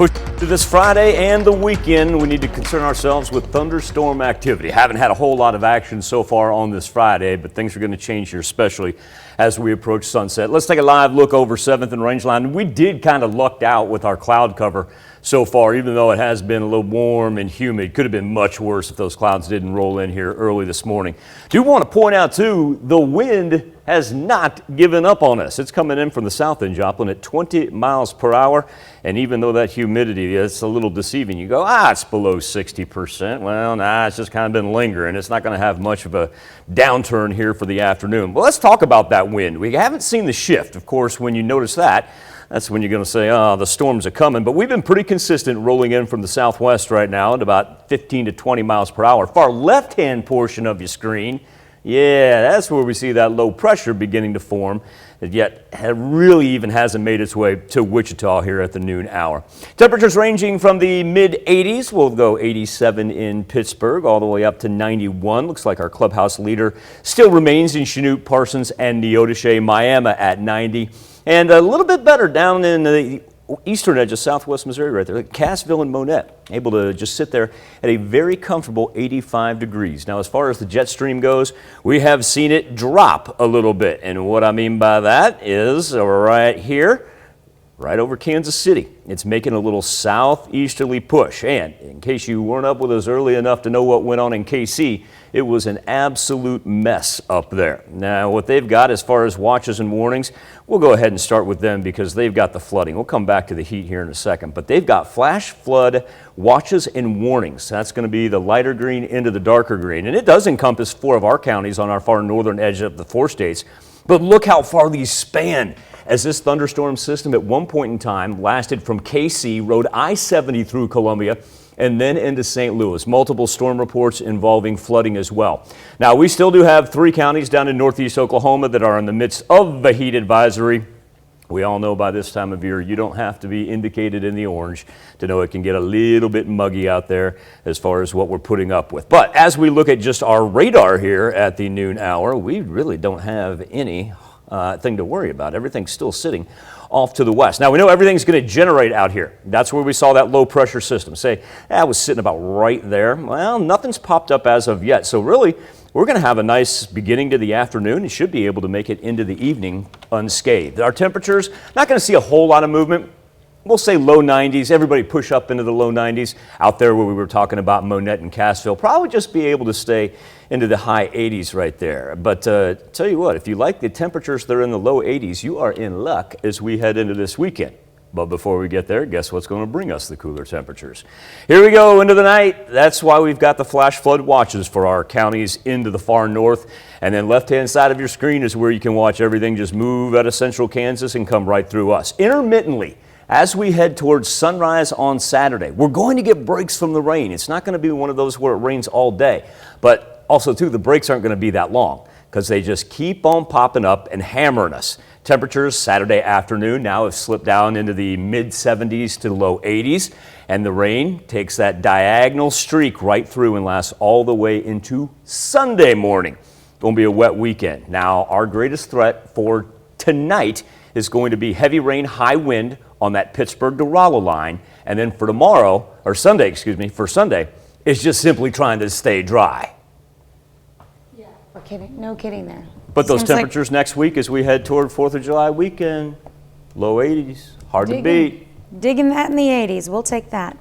Push to this Friday and the weekend, we need to concern ourselves with thunderstorm activity. Haven't had a whole lot of action so far on this Friday, but things are going to change here, especially as we approach sunset. Let's take a live look over 7th and Rangeline. We did kind of lucked out with our cloud cover so far, even though it has been a little warm and humid. Could have been much worse if those clouds didn't roll in here early this morning. Do want to point out too, the wind has not given up on us. It's coming in from the south in Joplin at 20 miles per hour. And even though that humidity is a little deceiving, you go, it's below 60%. Well, it's just kind of been lingering. It's not going to have much of a downturn here for the afternoon. Well, let's talk about that wind. We haven't seen the shift. Of course, when you notice that, that's when you're going to say, the storms are coming. But we've been pretty consistent rolling in from the southwest right now at about 15 to 20 miles per hour. Far left-hand portion of your screen, that's where we see that low pressure beginning to form. Yet it really even hasn't made its way to Wichita here at the noon hour. Temperatures ranging from the mid 80s. We'll go 87 in Pittsburgh all the way up to 91. Looks like our clubhouse leader still remains in Chanute, Parsons, and Neodesha. Miami at 90. And a little bit better down in the eastern edge of southwest Missouri right there. Cassville and Monette able to just sit there at a very comfortable 85 degrees. Now, as far as the jet stream goes, we have seen it drop a little bit. And what I mean by that is right here, right over Kansas City. It's making a little southeasterly push. And in case you weren't up with us early enough to know what went on in KC, it was an absolute mess up there. Now, what they've got as far as watches and warnings, we'll go ahead and start with them because they've got the flooding. We'll come back to the heat here in a second, but they've got flash flood watches and warnings. That's going to be the lighter green into the darker green. And it does encompass 4 of our counties on our far northern edge of the 4 states. But look how far these span, as this thunderstorm system at one point in time lasted from KC, rode I-70 through Columbia, and then into St. Louis. Multiple storm reports involving flooding as well. Now, we still do have 3 counties down in northeast Oklahoma that are in the midst of a heat advisory. We all know by this time of year, you don't have to be indicated in the orange to know it can get a little bit muggy out there as far as what we're putting up with. But as we look at just our radar here at the noon hour, we really don't have any thing to worry about. Everything's still sitting off to the west. Now, we know everything's going to generate out here. That's where we saw that low pressure system. Say, that was sitting about right there. Well, nothing's popped up as of yet. So really, we're going to have a nice beginning to the afternoon and should be able to make it into the evening unscathed. Our temperatures, not going to see a whole lot of movement. We'll say low 90s. Everybody push up into the low 90s. Out there where we were talking about Monette and Cassville, probably just be able to stay into the high 80s right there. But tell you what, if you like the temperatures that are in the low 80s, you are in luck as we head into this weekend. But before we get there, guess what's going to bring us the cooler temperatures? Here we go into the night. That's why we've got the flash flood watches for our counties into the far north. And then left-hand side of your screen is where you can watch everything just move out of central Kansas and come right through us. Intermittently, as we head towards sunrise on Saturday, we're going to get breaks from the rain. It's not going to be one of those where it rains all day. But also, too, the breaks aren't going to be that long because they just keep on popping up and hammering us. Temperatures Saturday afternoon now have slipped down into the mid-70s to low 80s. And the rain takes that diagonal streak right through and lasts all the way into Sunday morning. Going to be a wet weekend. Now, our greatest threat for tonight is going to be heavy rain, high wind on that Pittsburgh to Rolla line. And then for tomorrow, or Sunday, for Sunday, it's just simply trying to stay dry. Yeah. No kidding there. But those temperatures next week as we head toward 4th of July weekend, low 80s, hard to beat. Digging that in the 80s. We'll take that.